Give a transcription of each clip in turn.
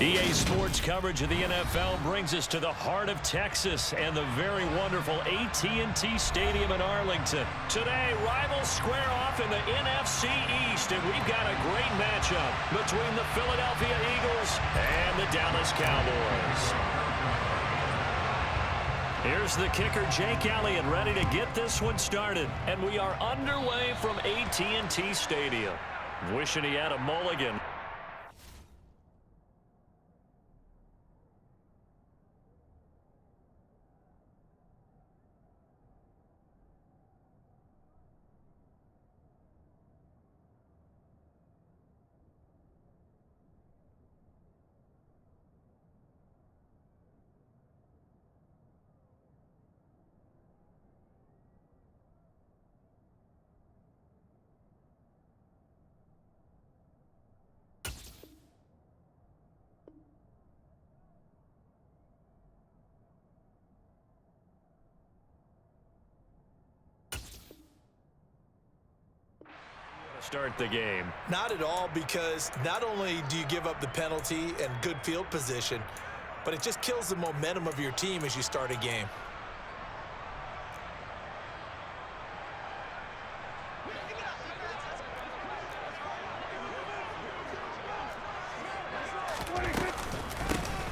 EA Sports coverage of the NFL brings us to the heart of Texas and the very wonderful AT&T Stadium in Arlington. Today, rivals square off in the NFC East, and we've got a great matchup between the Philadelphia Eagles and the Dallas Cowboys. Here's the kicker, Jake Elliott, ready to get this one started. And we are underway from AT&T Stadium. Wishing he had a mulligan. Start the game. Not at all, because not only do you give up the penalty and good field position, but it just kills the momentum of your team as you start a game.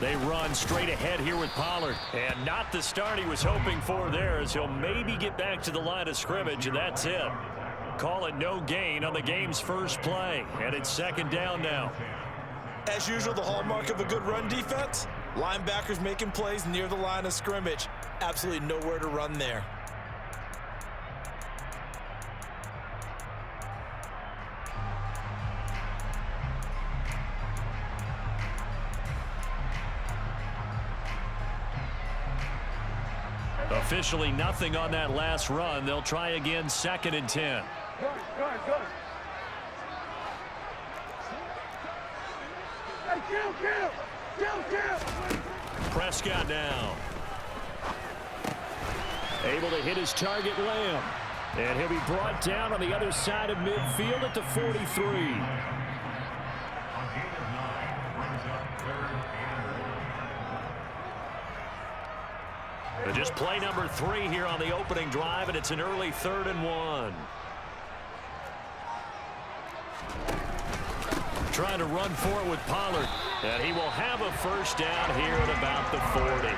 They run straight ahead here with Pollard. And not the start he was hoping for there, as he'll maybe get back to the line of scrimmage, and that's it. Call it no gain on the game's first play, and it's second down now. As usual, the hallmark of a good run defense, linebackers making plays near the line of scrimmage. Absolutely nowhere to run there. Officially nothing on that last run. They'll try again, 2nd and 10. Go. Hey, kill. Prescott now. Able to hit his target, Lamb. And he'll be brought down on the other side of midfield at the 43. Just play number 3 here on the opening drive, and it's an early 3rd and 1. Trying to run for it with Pollard, and he will have a first down here at about the 40.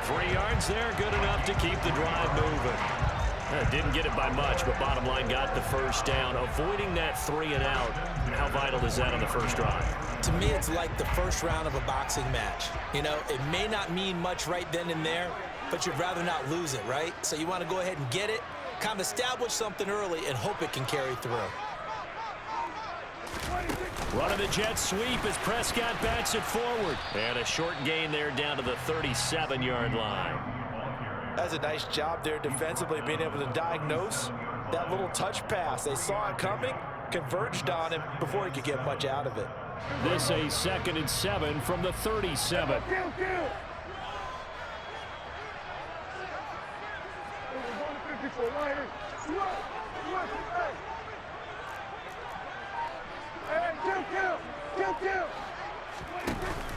3 yards there, good enough to keep the drive moving. Didn't get it by much, but bottom line got the first down, avoiding that 3 and out. How vital is that on the first drive? To me, it's like the first round of a boxing match. You know, it may not mean much right then and there, but you'd rather not lose it, right? So you want to go ahead and get it, kind of establish something early, and hope it can carry through. Running the jet sweep as Prescott bats it forward. And a short gain there down to the 37-yard line. That's a nice job there defensively, being able to diagnose that little touch pass. They saw it coming, converged on him before he could get much out of it. This a 2nd and 7 from the 37. Kill. Kill.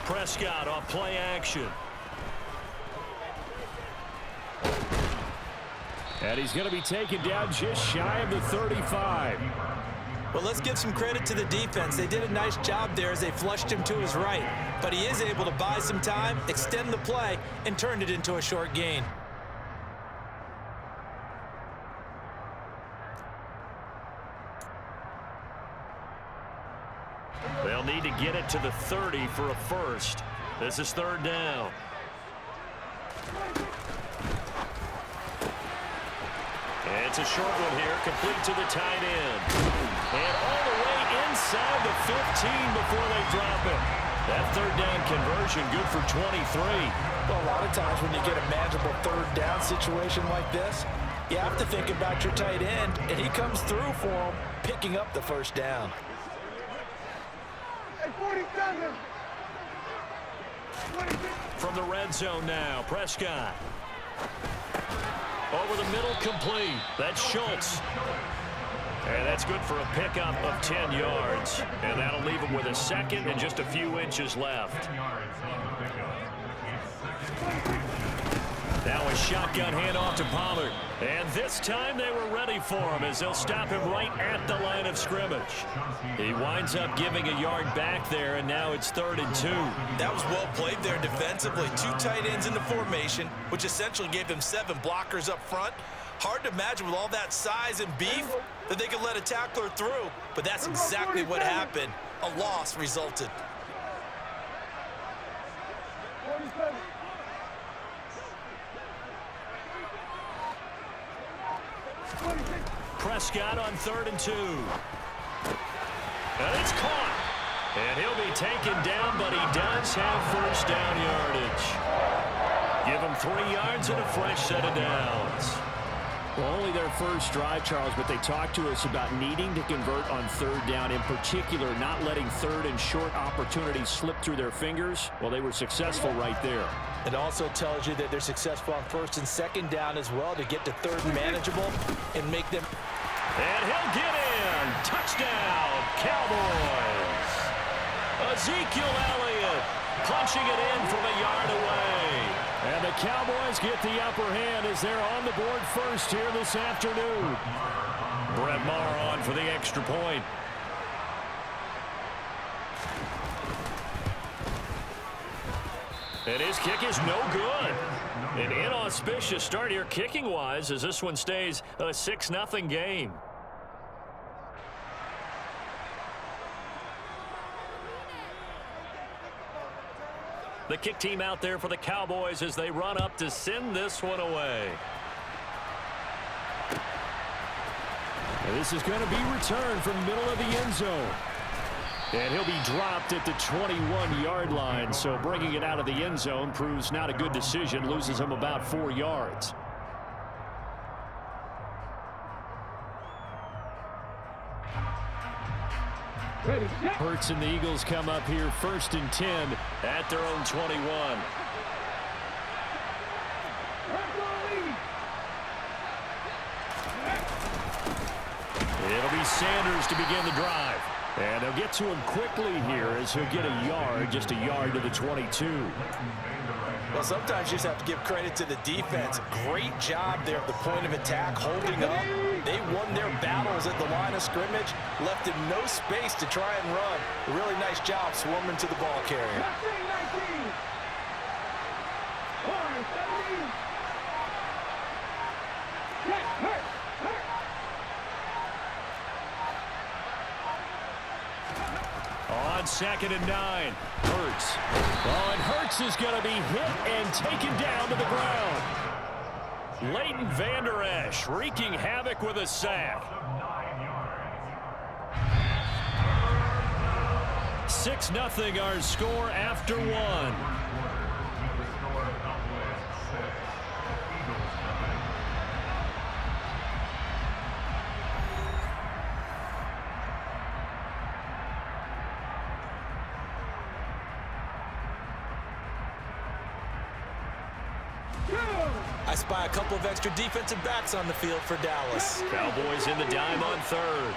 Prescott off play action. And he's going to be taken down just shy of the 35. Well, let's give some credit to the defense. They did a nice job there as they flushed him to his right. But he is able to buy some time, extend the play, and turn it into a short gain. They'll need to get it to the 30 for a first. This is 3rd down. And it's a short one here, complete to the tight end. And all the way inside the 15 before they drop it. That 3rd down conversion good for 23. Well, a lot of times when you get a manageable 3rd down situation like this, you have to think about your tight end, and he comes through for him, picking up the first down. From the red zone now, Prescott. Over the middle, complete. That's Schultz. And that's good for a pickup of 10 yards. And that'll leave him with a second and just a few inches left. Now a shotgun handoff to Pollard. And this time they were ready for him as they'll stop him right at the line of scrimmage. He winds up giving a yard back there, and now it's 3rd and 2. That was well played there defensively. 2 tight ends in the formation, which essentially gave them 7 blockers up front. Hard to imagine with all that size and beef that they could let a tackler through, but that's exactly what happened. A loss resulted. Prescott on 3rd and 2. And it's caught. And he'll be taken down, but he does have first down yardage. Give him 3 yards and a fresh set of downs. Well, only their first drive, Charles, but they talked to us about needing to convert on 3rd down, in particular not letting 3rd and short opportunities slip through their fingers. Well, they were successful right there. It also tells you that they're successful on 1st and 2nd down as well to get to 3rd and manageable and make them. And he'll get in. Touchdown, Cowboys. Ezekiel Elliott punching it in from a yard away. And the Cowboys get the upper hand as they're on the board first here this afternoon. Brett Maher on for the extra point. And his kick is no good. An inauspicious start here kicking-wise as this one stays a 6-0 game. The kick team out there for the Cowboys as they run up to send this one away. And this is going to be returned from the middle of the end zone. And he'll be dropped at the 21-yard line, so bringing it out of the end zone proves not a good decision, loses him about 4 yards. Hurts and the Eagles come up here 1st and 10 at their own 21. It'll be Sanders to begin the drive. And they'll get to him quickly here as he'll get a yard, just a yard to the 22. Well, sometimes you just have to give credit to the defense. Great job there at the point of attack, holding up. They won their battles at the line of scrimmage, left him no space to try and run. A really nice job swarming to the ball carrier. On 2nd and 9, Hurts. Oh, and Hurts is going to be hit and taken down to the ground. Leighton Vander Esch wreaking havoc with a sack. 6-0 our score after 1. I spy a couple of extra defensive backs on the field for Dallas. Cowboys in the dime on 3rd.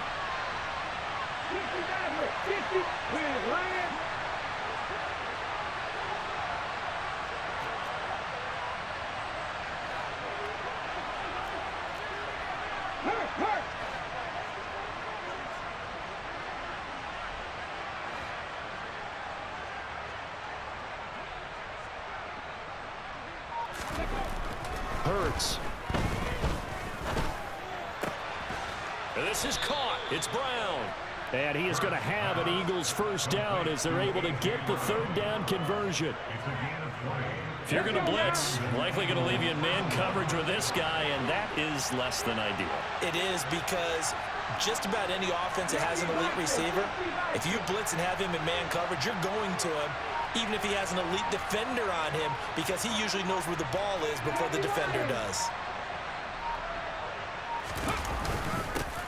Hurts. And this is caught. It's Brown. And he is going to have an Eagles first down as they're able to get the 3rd down conversion. If you're going to blitz, likely going to leave you in man coverage with this guy, and that is less than ideal. It is, because just about any offense that has an elite receiver, if you blitz and have him in man coverage, you're going to him, even if he has an elite defender on him, because he usually knows where the ball is before the defender does.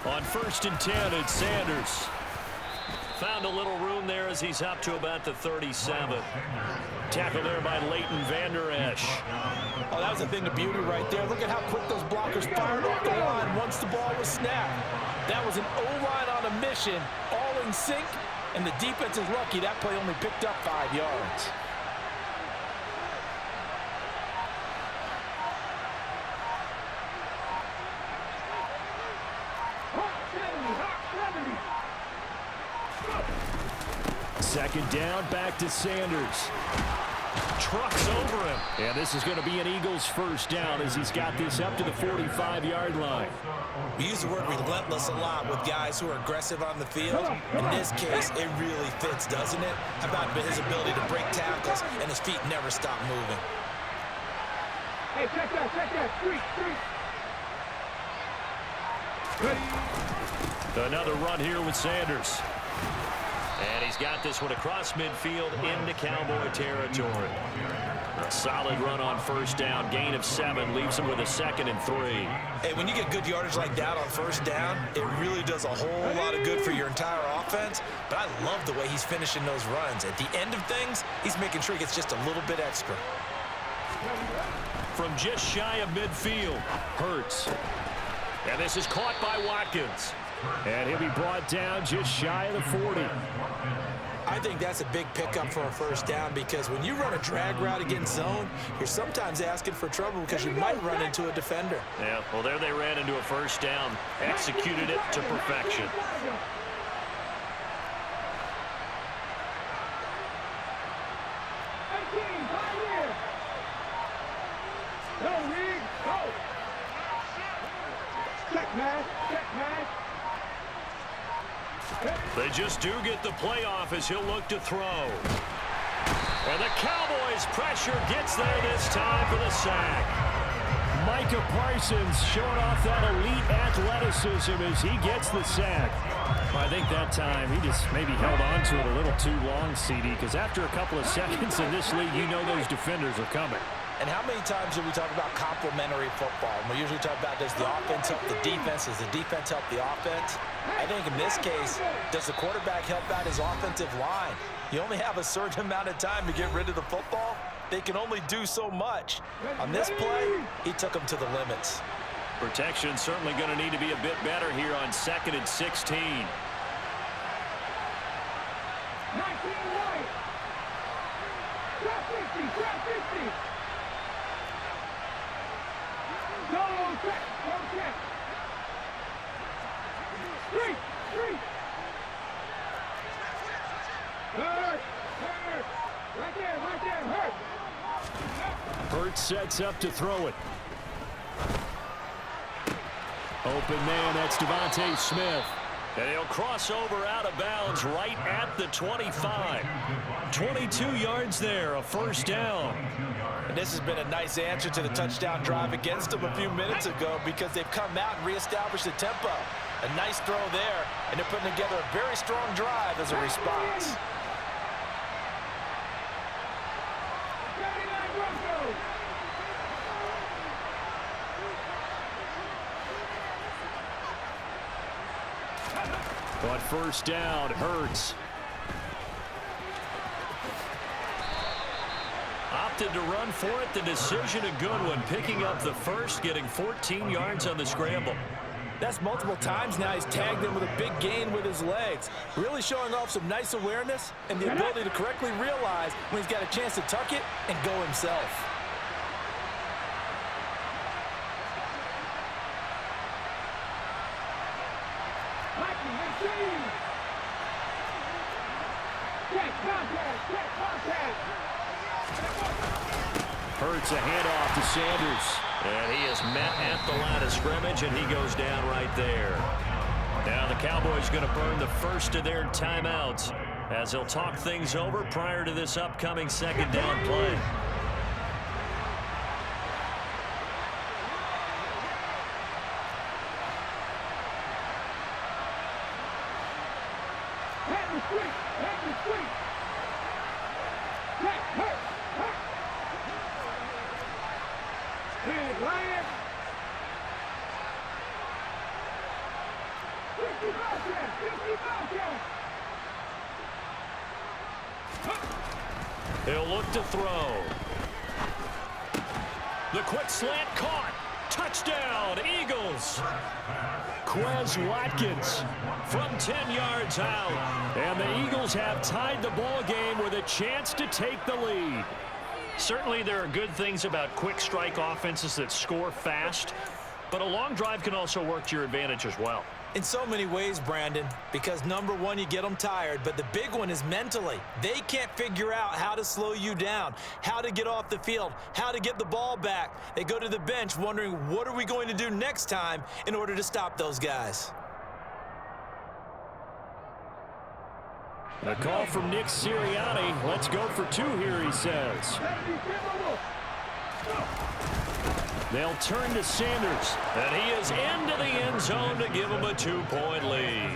On 1st and 10, it's Sanders. Found a little room there as he's up to about the 37. Tackle there by Leighton Vander Esch. Oh, that was a thing of beauty right there. Look at how quick those blockers fired off the line once the ball was snapped. That was an O-line on a mission, all in sync, and the defense is lucky that play only picked up 5 yards. Second down, back to Sanders. Trucks over him. And this is going to be an Eagles first down as he's got this up to the 45-yard line. We use the word relentless a lot with guys who are aggressive on the field. In this case, it really fits, doesn't it? How about his ability to break tackles and his feet never stop moving? Hey, check that. Street. Another run here with Sanders. And he's got this one across midfield into Cowboy territory. A solid run on first down. Gain of 7 leaves him with a 2nd and 3. Hey, when you get good yardage like that on first down, it really does a whole lot of good for your entire offense. But I love the way he's finishing those runs. At the end of things, he's making sure he gets just a little bit extra. From just shy of midfield, Hurts. And this is caught by Watkins. And he'll be brought down just shy of the 40. I think that's a big pickup for a first down because when you run a drag route against zone, you're sometimes asking for trouble because you might run into a defender. Yeah, well, there they ran into a first down. Executed it to perfection. They just do get the playoff as he'll look to throw. And the Cowboys' pressure gets there this time for the sack. Micah Parsons showing off that elite athleticism as he gets the sack. I think that time he just maybe held on to it a little too long, CD, because after a couple of seconds in this league, you know those defenders are coming. And how many times do we talk about complementary football? And we usually talk about, does the offense help the defense? Does the defense help the offense? I think in this case, does the quarterback help out his offensive line? You only have a certain amount of time to get rid of the football. They can only do so much. On this play, he took them to the limits. Protection certainly going to need to be a bit better here on 2nd and 16. 19 right. Drop 50. Go check. Street. Hurt. Right there, hurt. Hurts sets up to throw it. Open man, that's Devontae Smith. And he'll cross over out of bounds right at the 25. 22 yards there, a first down. And this has been a nice answer to the touchdown drive against them a few minutes ago because they've come out and reestablished the tempo. A nice throw there, and they're putting together a very strong drive as a response. But first down, Hurts. Opted to run for it. The decision a good one. Picking up the first, getting 14 yards on the scramble. That's multiple times now he's tagged him with a big gain with his legs. Really showing off some nice awareness and the ability to correctly realize when he's got a chance to tuck it and go himself. Hurts a handoff to Sanders. And he is met at the line of scrimmage, and he goes down right there. Now the Cowboys going to burn the first of their timeouts as they'll talk things over prior to this upcoming second down play. He'll look to throw. The quick slant caught. Touchdown, Eagles. Quez Watkins from 10 yards out. And the Eagles have tied the ball game with a chance to take the lead. Certainly there are good things about quick strike offenses that score fast, but a long drive can also work to your advantage as well. In so many ways, Brandon, because number one, you get them tired, but the big one is mentally. They can't figure out how to slow you down, how to get off the field, how to get the ball back. They go to the bench wondering, what are we going to do next time in order to stop those guys? A call from Nick Sirianni. Let's go for two here, he says. They'll turn to Sanders. And he is into the end zone to give him a 2-point lead.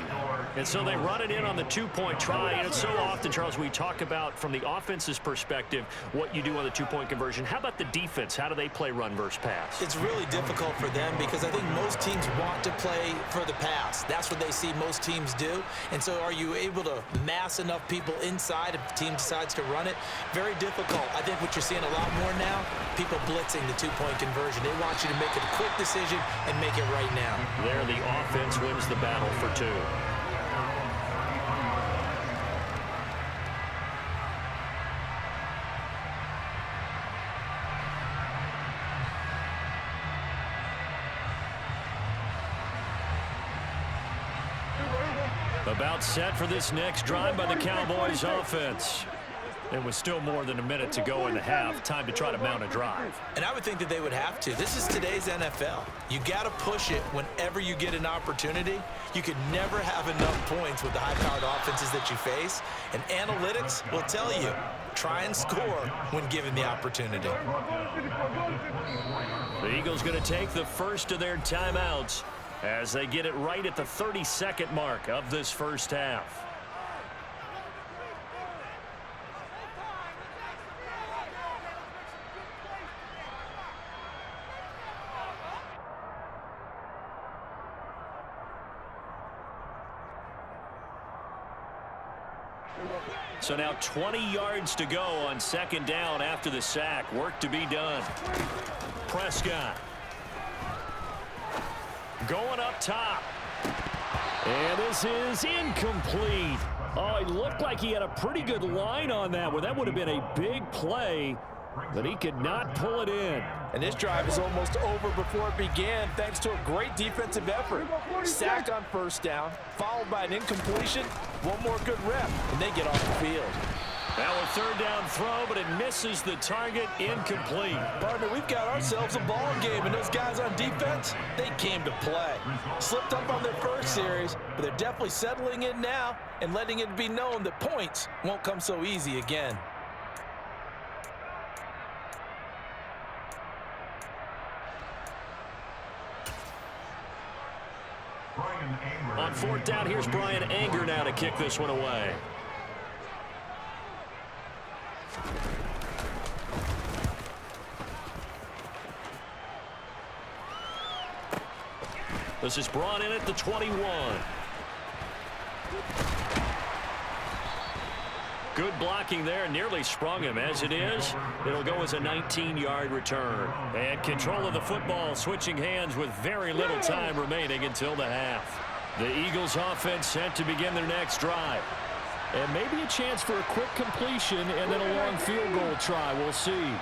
And so they run it in on the 2-point try. And it's so often, Charles, we talk about from the offense's perspective what you do on the 2-point conversion. How about the defense? How do they play run versus pass? It's really difficult for them because I think most teams want to play for the pass. That's what they see most teams do. And so are you able to mass enough people inside if the team decides to run it? Very difficult. I think what you're seeing a lot more now, people blitzing the 2-point conversion. They want you to make a quick decision and make it right now. There, the offense wins the battle for 2. About set for this next drive by the Cowboys offense. And with still more than a minute to go in the half, time to try to mount a drive. And I would think that they would have to. This is today's NFL. You got to push it whenever you get an opportunity. You could never have enough points with the high-powered offenses that you face. And analytics will tell you, try and score when given the opportunity. The Eagles going to take the first of their timeouts as they get it right at the 30-second mark of this first half. So now 20 yards to go on second down after the sack. Work to be done. Prescott going up top. And this is incomplete. Oh, it looked like he had a pretty good line on that one. That would have been a big play, but he could not pull it in. And this drive is almost over before it began thanks to a great defensive effort. Sacked on first down, followed by an incompletion, one more good rep, and they get off the field. Now a third down throw, but it misses the target, incomplete. Partner, we've got ourselves a ball game, and those guys on defense, they came to play. Slipped up on their first series, but they're definitely settling in now and letting it be known that points won't come so easy again. On fourth down, here's Brian Anger now to kick this one away. This is brought in at the 21. Good blocking there, nearly sprung him. As it is, it'll go as a 19-yard return. And control of the football switching hands with very little time remaining until the half. The Eagles offense set to begin their next drive. And maybe a chance for a quick completion and then a long field goal try. We'll see.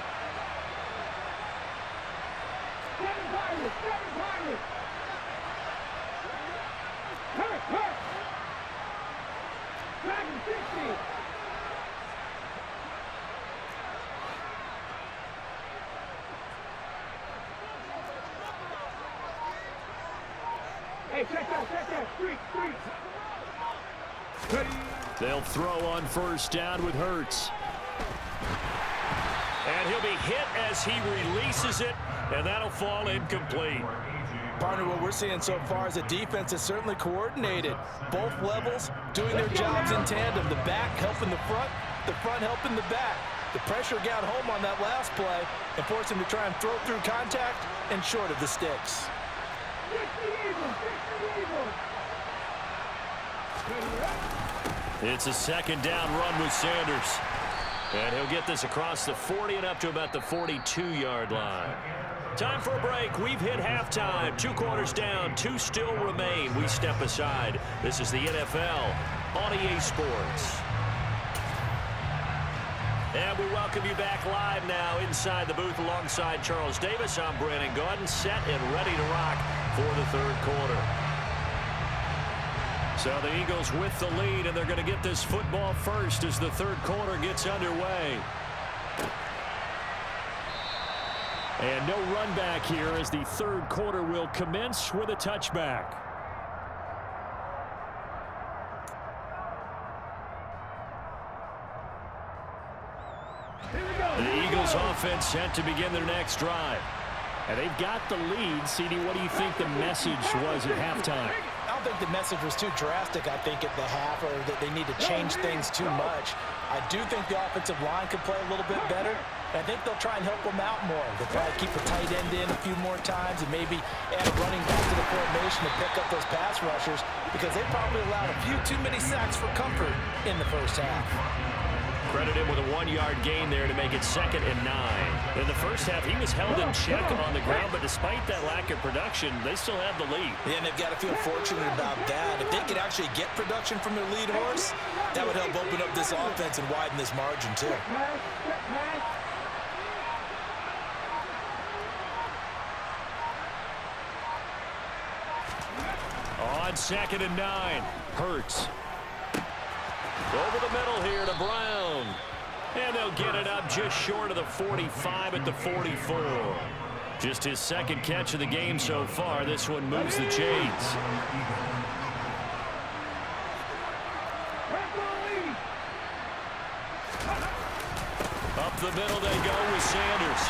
Hey, check that, street. They'll throw on first down with Hurts. And he'll be hit as he releases it, and that'll fall incomplete. Partner, what we're seeing so far is a defense that's certainly coordinated. Both levels doing their jobs in tandem. The back helping the front helping the back. The pressure got home on that last play and forced him to try and throw through contact and short of the sticks. It's a second down run with Sanders. And he'll get this across the 40 and up to about the 42-yard line. Time for a break. We've hit halftime. 2 quarters down. 2 still remain. We step aside. This is the NFL on EA Sports. And we welcome you back live now inside the booth alongside Charles Davis. I'm Brandon Gaudin, set and ready to rock for the third quarter. So the Eagles with the lead, and they're going to get this football first as the third quarter gets underway. And no run back here as the third quarter will commence with a touchback. The Eagles offense set to begin their next drive. And they've got the lead. CD, what do you think the message was at halftime? I don't think the message was too drastic, I think, at the half, or that they need to change things too much. I do think the offensive line could play a little bit better. I think they'll try and help them out more. They'll probably keep a tight end in a few more times and maybe add a running back to the formation to pick up those pass rushers, because they probably allowed a few too many sacks for comfort in the first half. Credit him with a 1-yard gain there to make it 2nd and 9. In the first half, he was held in check on the ground, but despite that lack of production, they still have the lead. Yeah, and they've got to feel fortunate about that. If they could actually get production from their lead horse, that would help open up this offense and widen this margin too. On 2nd and 9, Hurts. Over the middle here to Brown. And they'll get it up just short of the 45 at the 44. Just his 2nd catch of the game so far. This one moves the chains. Up the middle they go with Sanders.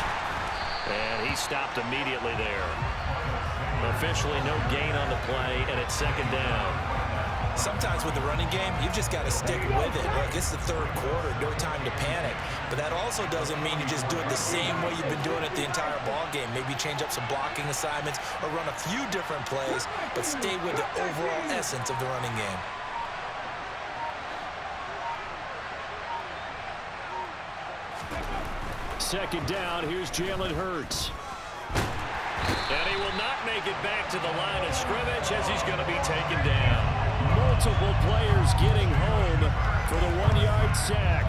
And he stopped immediately there. Officially no gain on the play, and it's 2nd down. Sometimes with the running game, you've just got to stick with it. Look, it's the third quarter, no time to panic. But that also doesn't mean you just do it the same way you've been doing it the entire ball game. Maybe change up some blocking assignments or run a few different plays, but stay with the overall essence of the running game. Second down, here's Jalen Hurts. And he will not make it back to the line of scrimmage as he's going to be taken down. Multiple players getting home for the 1-yard sack.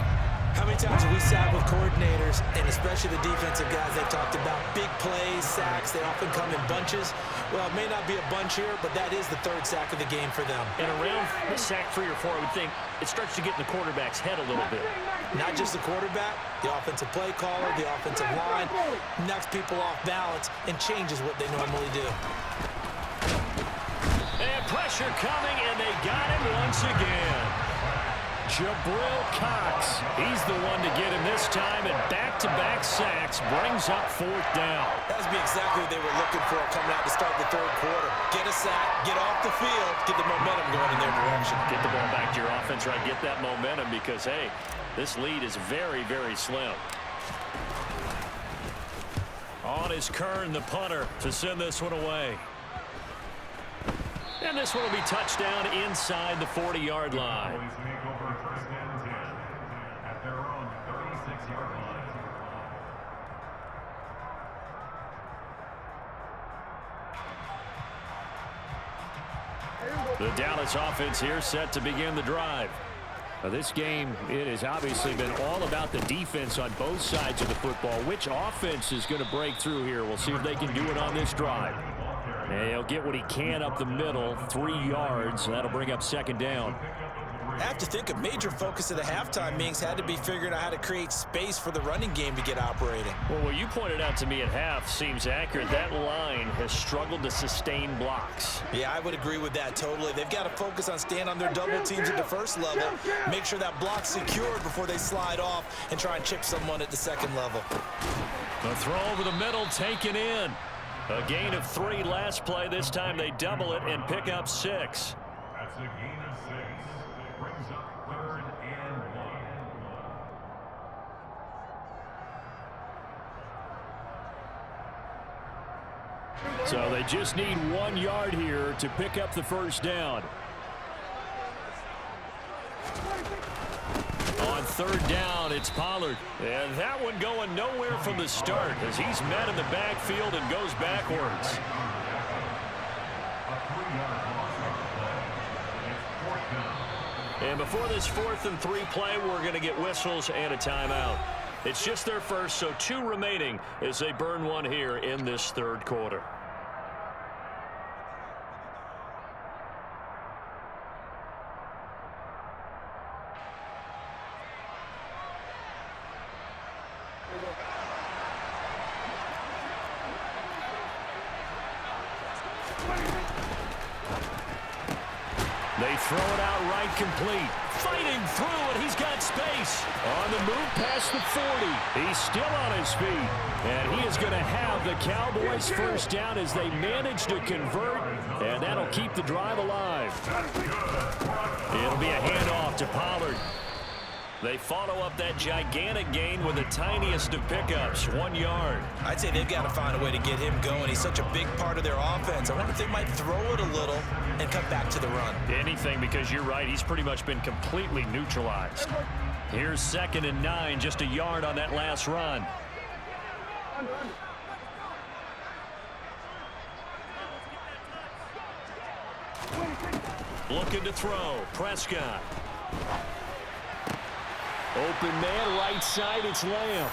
How many times have we sat with coordinators, and especially the defensive guys, they've talked about big plays, sacks. They often come in bunches. Well, it may not be a bunch here, but that is the 3rd sack of the game for them. And around sack 3 or 4, I would think it starts to get in the quarterback's head a little bit. Not just the quarterback, the offensive play caller, the offensive line, knocks people off balance and changes what they normally do. And pressure coming, and they got him once again. Jabril Cox, he's the one to get him this time, and back-to-back sacks brings up 4th down. That would be exactly what they were looking for coming out to start the third quarter. Get a sack, get off the field, get the momentum going in their direction. Get the ball back to your offense, right? Get that momentum because, hey, this lead is very, very slim. On is Kern, the punter, to send this one away. And this one will be touchdown inside the 40-yard line. The Dallas offense here set to begin the drive. Now this game, it has obviously been all about the defense on both sides of the football. Which offense is going to break through here? We'll see if they can do it on this drive. And he'll get what he can up the middle, 3 yards. That'll bring up 2nd down. I have to think a major focus of the halftime meetings had to be figuring out how to create space for the running game to get operating. Well, what you pointed out to me at half seems accurate. That line has struggled to sustain blocks. Yeah, I would agree with that totally. They've got to focus on staying on their double teams at the first level, make sure that block's secured before they slide off and try and chip someone at the 2nd level. The throw over the middle taken in. A gain of 3 last play. This time they double it and pick up 6. That's a gain of 6. It brings up 3rd and 1. So they just need 1 yard here to pick up the first down. On third down, it's Pollard. And that one going nowhere from the start as he's met in the backfield and goes backwards. And before this 4th and 3 play, we're going to get whistles and a timeout. It's just their first, so 2 remaining as they burn one here in this third quarter. They throw it out right complete. Fighting through, and he's got space. On the move past the 40. He's still on his feet. And he is going to have the Cowboys first down as they manage to convert. And that'll keep the drive alive. It'll be a handoff to Pollard. They follow up that gigantic gain with the tiniest of pickups, 1 yard. I'd say they've got to find a way to get him going. He's such a big part of their offense. I wonder if they might throw it a little and come back to the run. Anything, because you're right. He's pretty much been completely neutralized. Here's 2nd and 9, just a yard on that last run. Looking to throw. Prescott. Open man, right side, it's Lamb.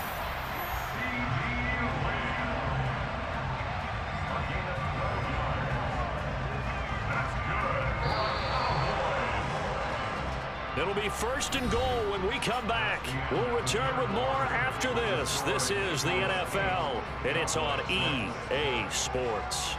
It'll be 1st and goal when we come back. We'll return with more after this. This is the NFL, and it's on EA Sports.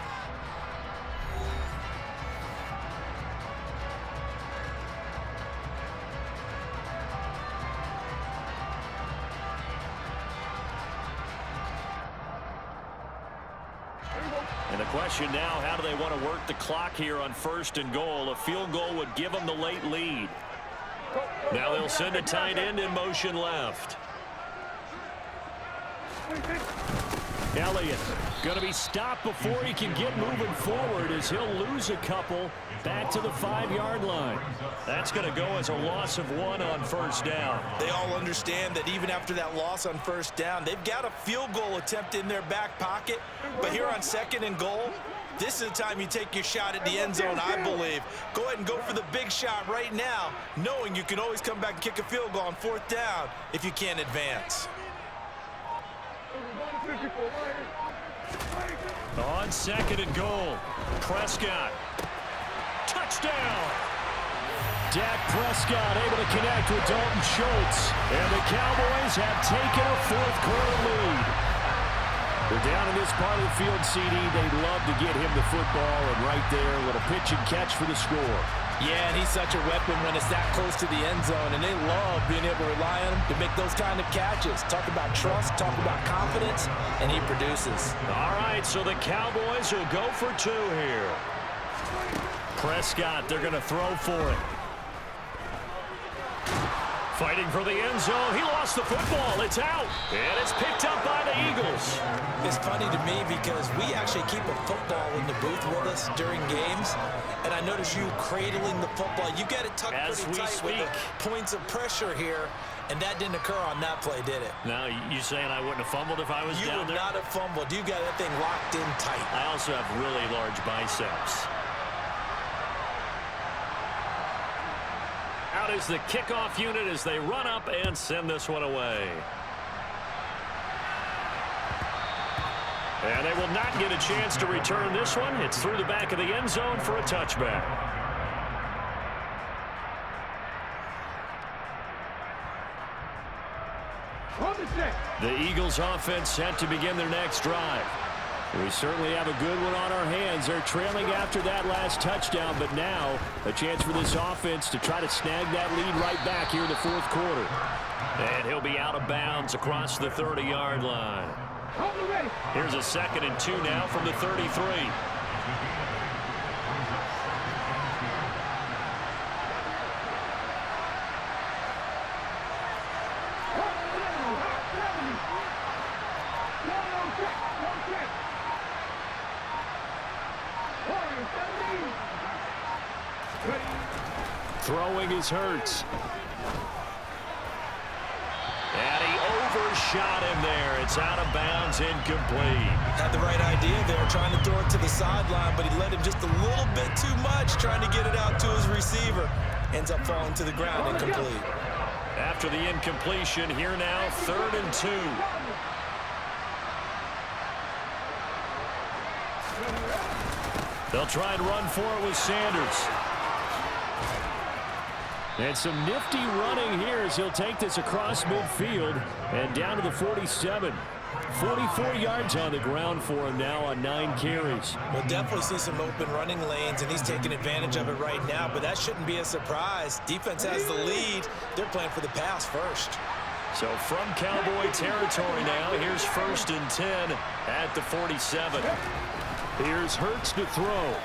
And the question now, how do they want to work the clock here on 1st and goal? A field goal would give them the late lead. Now they'll send a tight end in motion left. Elliott going to be stopped before he can get moving forward as he'll lose a couple back to the 5-yard line. That's going to go as a loss of 1 on 1st down. They all understand that even after that loss on 1st down, they've got a field goal attempt in their back pocket. But here on 2nd and goal, this is the time you take your shot at the end zone, I believe. Go ahead and go for the big shot right now, knowing you can always come back and kick a field goal on 4th down if you can't advance. On 2nd and goal, Prescott. Touchdown! Dak Prescott able to connect with Dalton Schultz. And the Cowboys have taken a 4th quarter lead. They're down in this part of the field, CD. They'd love to get him the football, and right there, a little pitch and catch for the score. Yeah, and he's such a weapon when it's that close to the end zone, and they love being able to rely on him to make those kind of catches. Talk about trust, talk about confidence, and he produces. All right, so the Cowboys will go for 2 here. Prescott, they're going to throw for it. Fighting for the end zone. He lost the football. It's out. And it's picked up by the Eagles. It's funny to me because we actually keep a football in the booth with us during games. And I notice you cradling the football. You got it tucked pretty tight with the points of pressure here. And that didn't occur on that play, did it? Now, you saying I wouldn't have fumbled if I was down there? You would not have fumbled. You got that thing locked in tight. I also have really large biceps. Out is the kickoff unit as they run up and send this one away. And they will not get a chance to return this one. It's through the back of the end zone for a touchback. The Eagles offense set to begin their next drive. We certainly have a good one on our hands. They're trailing after that last touchdown, but now a chance for this offense to try to snag that lead right back here in the 4th quarter. And he'll be out of bounds across the 30-yard line. Here's a 2nd and 2 now from the 33. Throwing is Hurts. shot in there. It's out of bounds, incomplete. Had the right idea there, trying to throw it to the sideline, but he let him just a little bit too much, trying to get it out to his receiver. Ends up falling to the ground, incomplete. After the incompletion, here now, 3rd and 2. They'll try and run for it with Sanders. And some nifty running here as he'll take this across midfield and down to the 47. 44 yards on the ground for him now on 9 carries. We'll definitely see some open running lanes, and he's taking advantage of it right now, but that shouldn't be a surprise. Defense has the lead. They're playing for the pass first. So from Cowboy territory now, here's 1st and 10 at the 47. Here's Hurts to throw.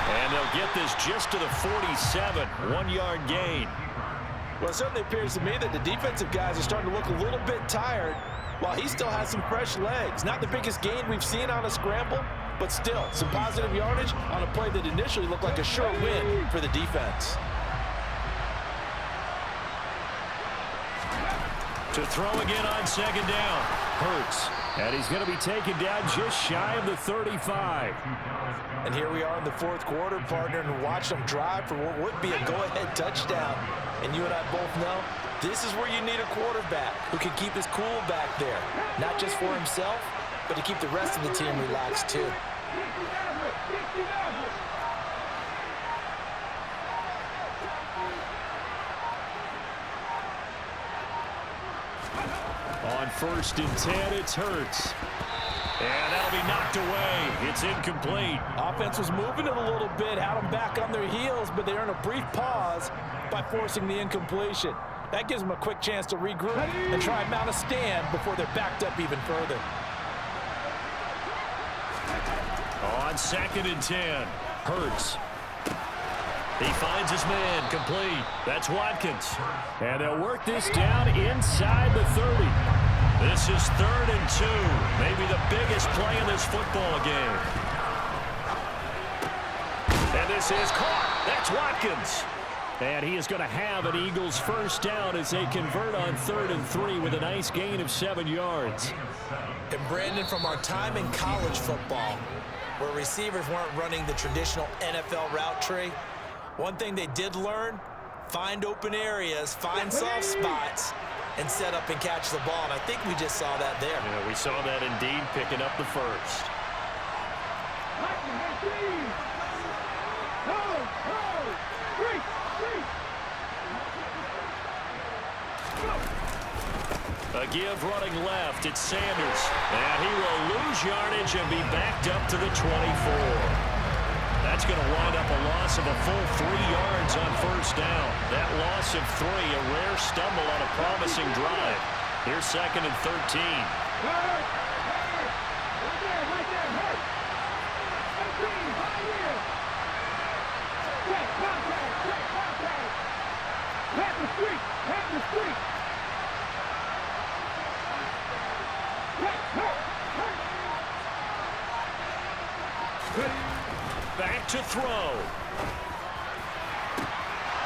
And they'll get this just to the 47. 1-yard gain. Well, it certainly appears to me that the defensive guys are starting to look a little bit tired while he still has some fresh legs. Not the biggest gain we've seen on a scramble, but still some positive yardage on a play that initially looked like a sure win for the defense. To throw again on 2nd down. Hurts. And he's going to be taken down just shy of the 35. And here we are in the 4th quarter, partner, and watch them drive for what would be a go-ahead touchdown. And you and I both know this is where you need a quarterback who can keep his cool back there. Not just for himself, but to keep the rest of the team relaxed too. On 1st and 10, it's Hurts. And that'll be knocked away. It's incomplete. Offense was moving it a little bit, had them back on their heels, but they earn a brief pause by forcing the incompletion. That gives them a quick chance to regroup and try and mount a stand before they're backed up even further. On 2nd and 10, Hurts. He finds his man, complete. That's Watkins. And they'll work this down inside the 30. This is 3rd and 2. Maybe the biggest play in this football game. And this is caught. That's Watkins. And he is going to have an Eagles first down as they convert on 3rd and 3 with a nice gain of 7 yards. And Brandon, from our time in college football, where receivers weren't running the traditional NFL route tree, one thing they did learn, find open areas, find soft spots, and set up and catch the ball. And I think we just saw that there. Yeah, we saw that indeed, picking up the first. A give running left. It's Sanders. And he will lose yardage and be backed up to the 24. That's going to wind up a loss of a full 3 yards on 1st down. That loss of 3, a rare stumble on a promising drive. Here's 2nd and 13. Back to throw.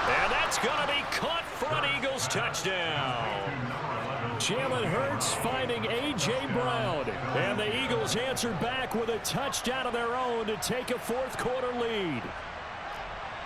And that's going to be caught for an Eagles touchdown. Jalen Hurts finding A.J. Brown. And the Eagles answered back with a touchdown of their own to take a 4th quarter lead.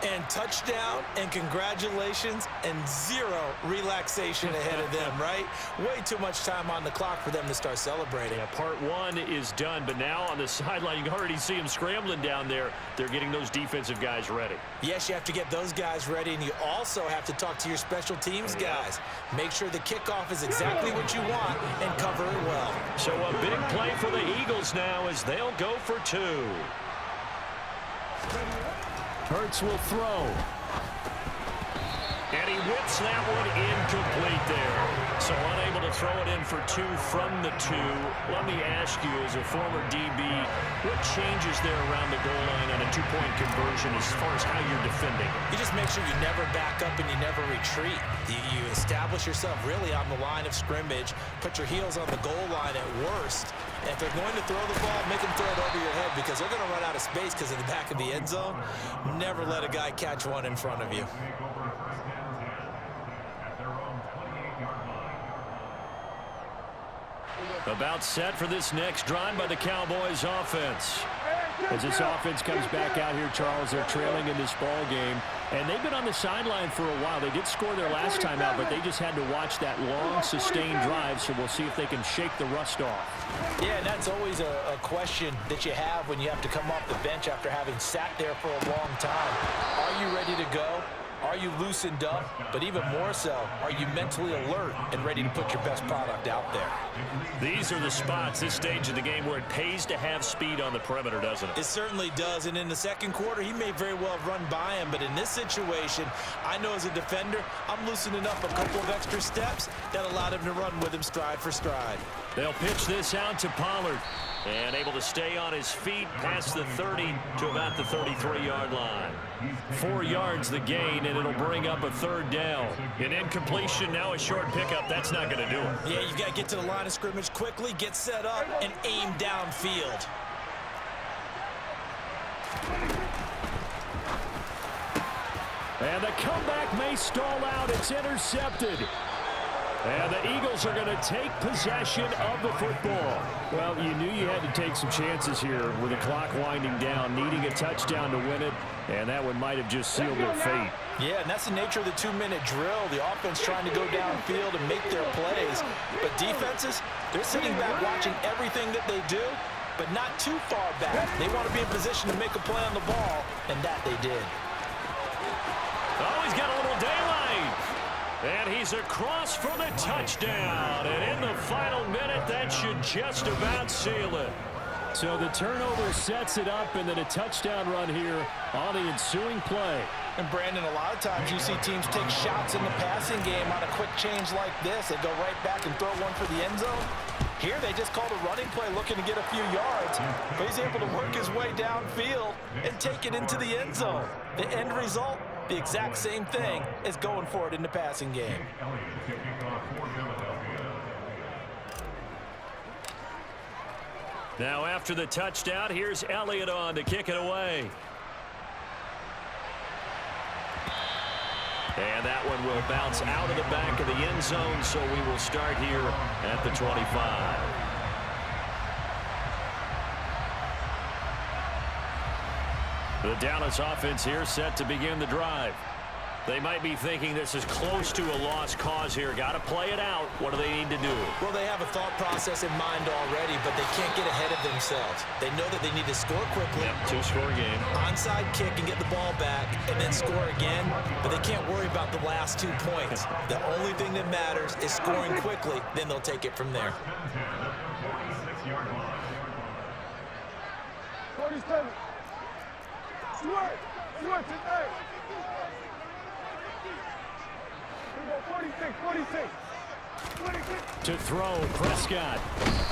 And touchdown, and congratulations, and 0 relaxation ahead of them, right? Way too much time on the clock for them to start celebrating. Yeah, part 1 is done, but now on the sideline, you can already see them scrambling down there. They're getting those defensive guys ready. Yes, you have to get those guys ready, and you also have to talk to your special teams guys. Make sure the kickoff is exactly what you want and cover it well. So a big play for the Eagles now as they'll go for 2. Hurts will throw. And he whips that one incomplete there. So unable to throw it in for 2 from the 2. Let me ask you, as a former DB, what changes there around the goal line on a 2-point conversion as far as how you're defending? You just make sure you never back up and you never retreat. You establish yourself really on the line of scrimmage, put your heels on the goal line at worst. And if they're going to throw the ball, make them throw it over your head because they're going to run out of space because of the back of the end zone. Never let a guy catch one in front of you. About set for this next drive by the Cowboys offense. As this offense comes back out here, Charles, they're trailing in this ball game, and they've been on the sideline for a while. They did score their last time out, but they just had to watch that long, sustained drive, so we'll see if they can shake the rust off. Yeah, and that's always a question that you have when you have to come off the bench after having sat there for a long time. Are you ready to go? Are you loosened up? But even more so, are you mentally alert and ready to put your best product out there? These are the spots, this stage of the game, where it pays to have speed on the perimeter, doesn't it? It certainly does, and in the second quarter, he may very well have run by him, but in this situation, I know as a defender, I'm loosening up a couple of extra steps that allowed him to run with him stride for stride. They'll pitch this out to Pollard, and able to stay on his feet past the 30 to about the 33-yard line. 4 yards the gain, and it'll bring up a third down. An incompletion, now a short pickup. That's not going to do it. Yeah, you've got to get to the line of scrimmage quickly, get set up, and aim downfield. And the comeback may stall out. It's intercepted. And the Eagles are going to take possession of the football. Well, you knew you had to take some chances here with the clock winding down, needing a touchdown to win it, and that one might have just sealed their fate. Yeah, and that's the nature of the 2-minute drill. The offense trying to go downfield and make their plays. But defenses, they're sitting back watching everything that they do, but not too far back. They want to be in position to make a play on the ball, and that they did. Oh, he's got a little daylight. And he's across for the touchdown. And in the final minute, that should just about seal it. So the turnover sets it up, and then a touchdown run here on the ensuing play. And Brandon, a lot of times you see teams take shots in the passing game on a quick change like this. They go right back and throw one for the end zone. Here they just called a running play looking to get a few yards. But he's able to work his way downfield and take it into the end zone. The end result, the exact same thing as going for it in the passing game. Now after the touchdown, here's Elliott on to kick it away. And that one will bounce out of the back of the end zone, so we will start here at the 25. The Dallas offense here set to begin the drive. They might be thinking this is close to a lost cause here. Got to play it out. What do they need to do? Well, they have a thought process in mind already, but they can't get ahead of themselves. They know that they need to score quickly. Yep, two-score game. Onside kick and get the ball back and then score again, but they can't worry about the last 2 points. The only thing that matters is scoring quickly, then they'll take it from there. 47. Stuart today. 46. To throw, Prescott.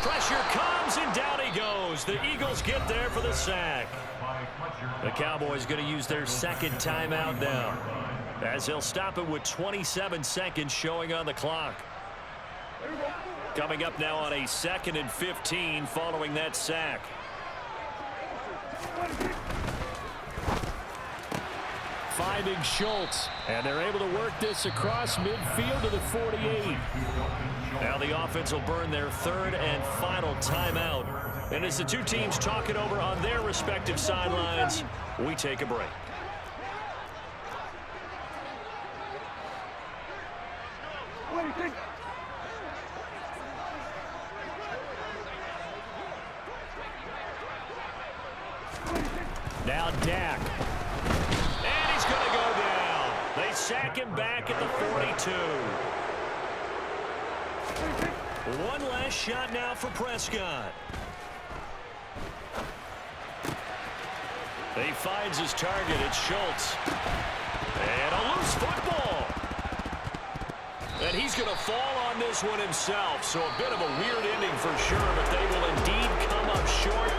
Pressure comes, and down he goes. The Eagles get there for the sack. The Cowboys going to use their second timeout now, as they'll stop it with 27 seconds showing on the clock. Coming up now on a 2nd and 15 following that sack. Finding Schultz, and they're able to work this across midfield to the 48. Now the offense will burn their 3rd and final timeout. And as the two teams talk it over on their respective sidelines, we take a break. Now Dak. And he's going to go down. They sack him back at the 42. One last shot now for Prescott. He finds his target. It's Schultz. And a loose football. And he's going to fall on this one himself. So a bit of a weird ending for sure, but they will indeed come up short.